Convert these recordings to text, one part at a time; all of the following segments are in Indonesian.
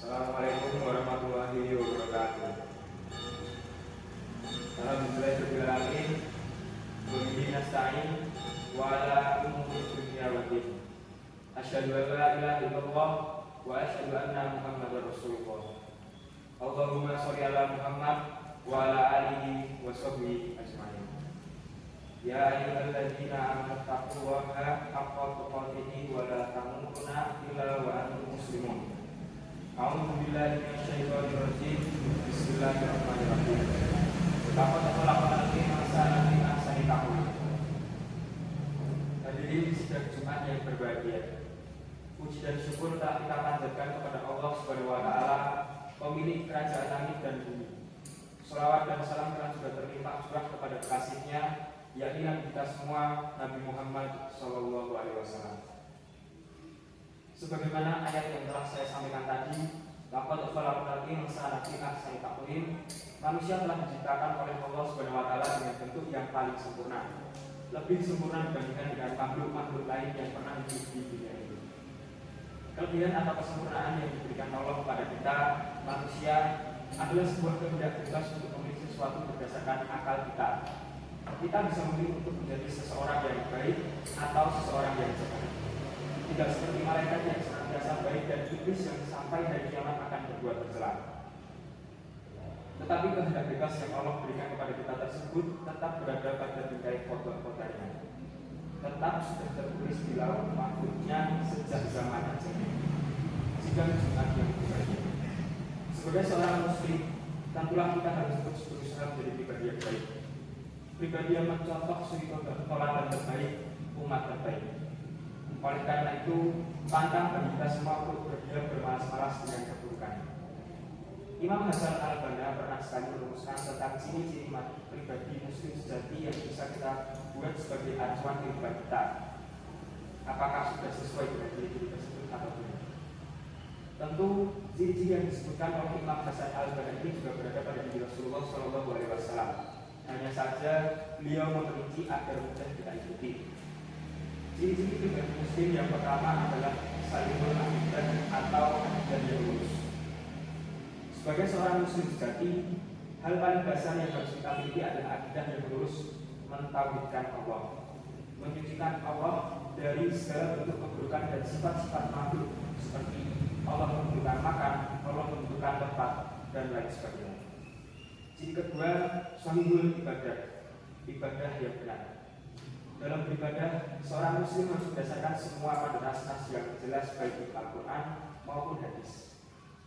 Assalamualaikum warahmatullahi wabarakatuh. Alhamdulillahirobbilalamin. Wa bihi nasta'in wa ala umuri dunya waddin. Asyhadu an la ilaha illallah wa asyhadu anna Muhammadar Rasulullah. Allahumma sholli ala Muhammad wa ala alihi wa sahbihi ajmain. Ya ayyuhalladzina amanu taqullaha haqqa tuqatih wa la tamutunna illa wa antum muslimun. A'udzu billahi minasyaitonir rajim. Bismillahirrahmanirrahim. Laqad khalaqnal insana fi ahsani taqwim. Hadirin sidang Jumat yang berbahagia. Puji dan syukur telah kita panjatkan kepada Allah Subhanahu wa taala, pemilik kerajaan langit dan bumi. Shalawat dan salam telah juga terlimpah curah kepada kekasihnya, yakni Nabi kita semua, Nabi Muhammad sallallahu alaihi wasallam. Sebagaimana ayat yang telah saya sampaikan tadi, laqad khalaqnal insana fi ahsani taqwim. Manusia telah diciptakan oleh Allah Subhanahu wa taala dengan bentuk yang paling sempurna, lebih sempurna dibandingkan dengan makhluk-makhluk lain yang pernah hidup di dunia ini. Kelebihan atau kesempurnaan yang diberikan Allah kepada kita, manusia, adalah sebuah kehendak bebas untuk memilih sesuatu berdasarkan akal kita. Kita bisa memilih untuk menjadi seseorang yang baik atau seseorang yang jahat. Tidak seperti malaikat yang senantiasa baik dan iblis yang sampai hari kiamat akan berbuat tercela. Tetapi kehendak bebas yang Allah berikan kepada kita tersebut tetap berada pada bingkai kodok-kodoknya. Tetap sudah tertulis di lauh mahfuznya sejak zaman Ajami. Sidang Jumat yang berbahagia. Sebagai seorang muslim, tentulah kita harus terus berusaha menjadi pribadi yang baik. Pribadi yang mencontoh suri teladan terbaik umat terbaik. Oleh karena itu, pantang bagi kita semua untuk berdiam bermalas-malas dengan keburukan. Imam Hasan al-Banna pernah sekali merumuskan tentang ciri-ciri pribadi muslim sejati yang bisa kita buat sebagai acuan kehidupan kita. Apakah sudah sesuai dengan ciri-ciri tersebut atau tidak? Tentu, ciri-ciri yang disebutkan oleh Imam Hasan al-Banna ini juga berada pada diri Rasulullah SAW. Hanya saja, beliau memperinci agar mudah kita ikuti. Ciri-ciri pribadi muslim yang pertama adalah salimul akidah atau akidah yang lurus. Sebagai seorang muslim sejati, hal paling dasar yang harus kita miliki adalah akidah yang lurus, mentauhidkan Allah, menyucikan Allah dari segala bentuk keburukan dan sifat-sifat makhluk seperti Allah membutuhkan makan, Allah membutuhkan tempat, dan lain sebagainya. Ciri kedua, sahihul ibadah, ibadah yang benar. Dalam beribadah, seorang muslim harus berdasarkan semua pada nas-nas yang jelas baik di Al-Quran maupun hadis.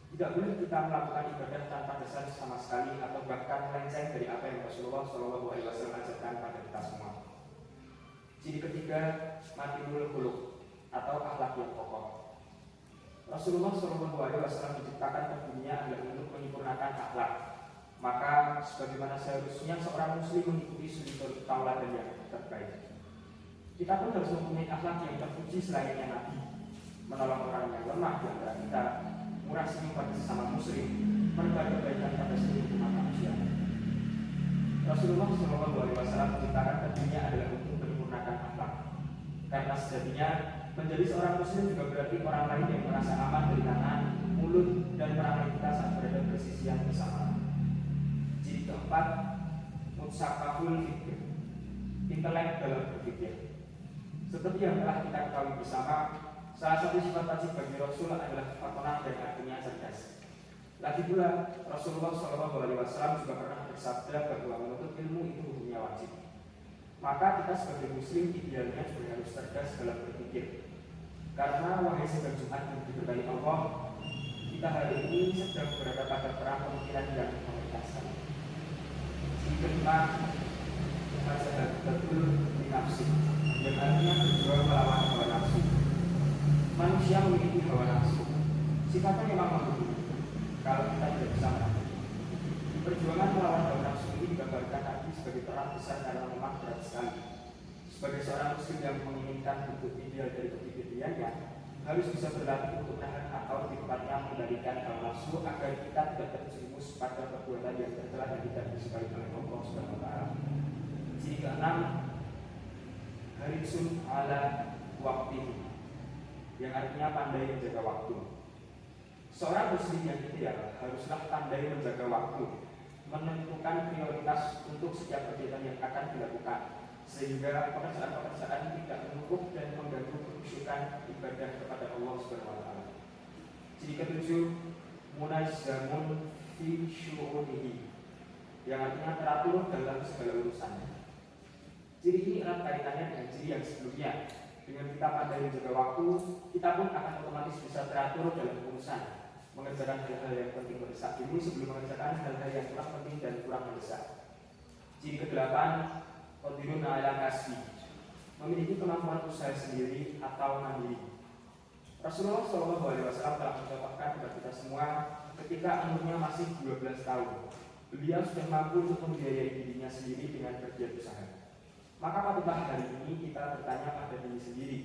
Tidak boleh kita melakukan ibadah tanpa dasar sama sekali atau bahkan melenceng dari apa yang Rasulullah SAW ajarkan pada kita semua. Ciri ketiga, matinul khuluq atau akhlak yang kokoh. Rasulullah SAW menciptakan ke dunia adalah untuk menyempurnakan akhlak. Maka sebagaimana seharusnya seorang muslim mengikuti suri tauladan yang terbaik. Kita pun harus mempunyai akhlak yang terpuji selainnya Nabi, menolong orang yang lemah di antara kita, murah senyum pada sesama muslim, menebar kebaikan pada seluruh umat manusia. Rasulullah SAW menciptakan ke dunia adalah untuk menyempurnakan akhlak. Karena sejatinya menjadi seorang muslim juga berarti orang lain yang merasa aman dari tangan, mulut, dan perangai kita saat berada bersisian bersama. Ciri keempat, mutsaqahul fikr, intelek dalam berpikir. Seperti yang telah kita ketahui bersama, salah satu sifat wajib bagi Rasul adalah fatonah dan artinya cerdas. Lagi pula, Rasulullah SAW juga pernah bersabda bahwa menuntut ilmu itu hukumnya wajib. Maka kita sebagai muslim idealnya juga harus cerdas dalam berpikir. Karena wahai sidang Jumat yang diberkahi Allah, kita hari ini sedang berada pada perang pemikiran yang mengerikan. Yang kelima, betul di nafsi, yang artinya berjuang melawan hawa nafsu. Manusia memiliki hawa nafsu. Sifatnya memang makhluk. Kalau kita tidak bisa menahan. Perjuangan melawan hawa nafsu ini digambarkan Nabi sebagai perang besar karena memang berat sekali. Sebagai seorang muslim yang menginginkan bentuk ideal dari kepribadiannya, harus bisa berlatih untuk menahan atau lebih tepatnya mengendalikan hawa nafsu agar kita tidak terjerumus pada perbuatan yang tercela dan tidak disukai oleh Allah Subhanahu wa taala. Ciri keenam, harisun ala waktu, yang artinya pandai menjaga waktu. Seorang muslim yang ideal haruslah pandai menjaga waktu, menentukan prioritas untuk setiap kegiatan yang akan dilakukan, sehingga pekerjaan-pekerjaan tidak menumpuk dan mengganggu kekhusyukan ibadah kepada Allah Subhanahu wa taala. Ciri ketujuh, munazzamun fi syu'unihi, yang artinya teratur dalam segala urusannya. Ciri ini erat kaitannya dengan ciri yang sebelumnya. Dengan kita pandai menjaga waktu, kita pun akan otomatis bisa teratur dalam urusan, mengerjakan hal-hal yang penting mendesak dulu sebelum mengerjakan hal-hal yang kurang penting dan kurang mendesak. Ciri ke-8, qadirun ala kasbi, memiliki kemampuan usaha sendiri atau mandiri. Rasulullah SAW telah mencontohkan kepada kita semua ketika umurnya masih 12 tahun. Beliau sudah mampu untuk membiayai dirinya sendiri dengan kerja usaha. Maka patutlah hari ini kita bertanya pada diri sendiri,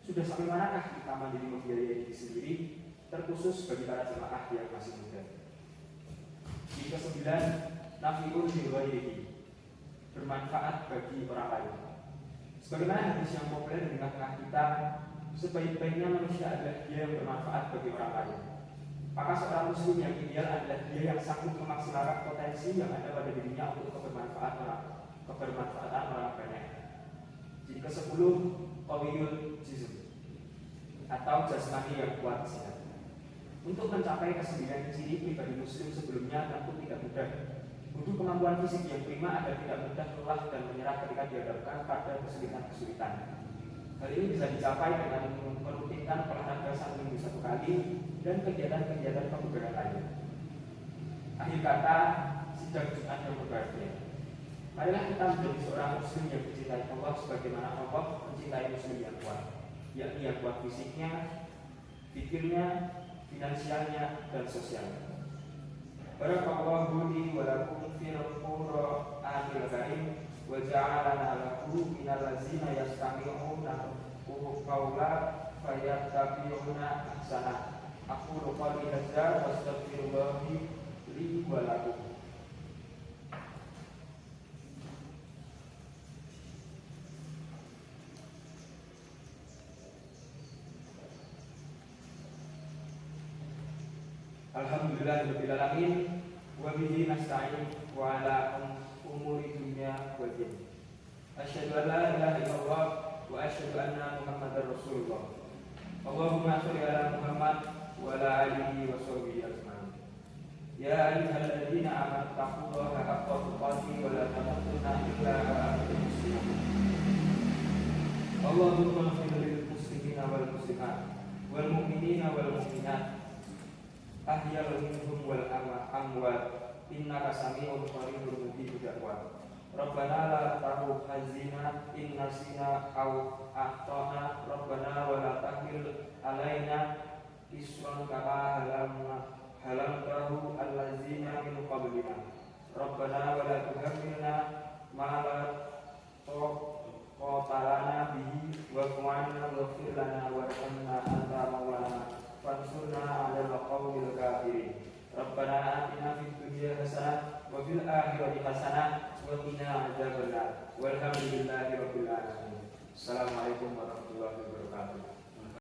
sudah sampai manakah kita mandiri membiayai diri sendiri, terkhusus bagi para jemaah yang masih muda. Yang ke-9, nafiul lilghairi, bermanfaat bagi orang lain. Sebagaimana hadis yang populer di tengah-tengah kita, sebaik-baiknya manusia adalah dia yang bermanfaat bagi orang lain. Maka seorang muslim yang ideal adalah dia yang sanggup memaksimalkan potensi yang ada pada dirinya untuk kebermanfaatan orang banyak. Jadi ke-10, qawiyul jism, atau jasmani yang kuat sehat. Untuk mencapai ke-9 ciri pribadi muslim sebelumnya tentu tidak mudah. Butuh kemampuan fisik yang prima agar tidak mudah lelah dan menyerah ketika dihadapkan pada kesulitan-kesulitan. Hal ini bisa dicapai dengan merutinkan olahraga seminggu 1 kali dan kegiatan-kegiatan kebugaran lain. Akhir kata, sidang Jumat yang berbahagia. Marilah kita menjadi seorang muslim yang mencintai Allah sebagaimana Allah mencintai muslim yang kuat, yakni yang kuat fisiknya, fikirnya, finansialnya, dan sosialnya. Barakallahu li wa lakum fil Qur'anil karim wa ja'alana lahu minal ladzina yastami'una qawla fayattabi'una ahsana. Aqulu qawli hadza wa astaghfirullahi li wa lakum. Alhamdulillahirabbil alamin wa bihi nasta'in wa ala umuri dunya wal din. Asyhadu an la ilaha illallah wa asyhadu anna Muhammadar Rasulullah. Allahumma shalli ala Muhammad wa ala alihi wa sahbihi ajma'in. Ya ayyuhalladzina amanu taqullaha haqqa tuqatih wa la tamutunna illa wa antum muslimun. Allahumma ighfir lil muslimina wal muslimat wal mu'minina wal mu'minat ahyal minhum wal amwat innaka sami'un qaribun mujibud da'wat. Rabbana la tu'akhizna in nasina aw akhtana Rabbana wa la tahmil alaina isran kama halamtahu allazina min qablina Rabbana wa la tuhammilna ma la taqata bihi wa qina waghfir lana warhamna anta maulana fansurna 'alal qawmil kafirin. Rabbana atina fid dunya hasanah wa fil akhirati hasanah wa qina adzabannar. Walhamdulillahi rabbil alamin. Assalamualaikum warahmatullahi wabarakatuh.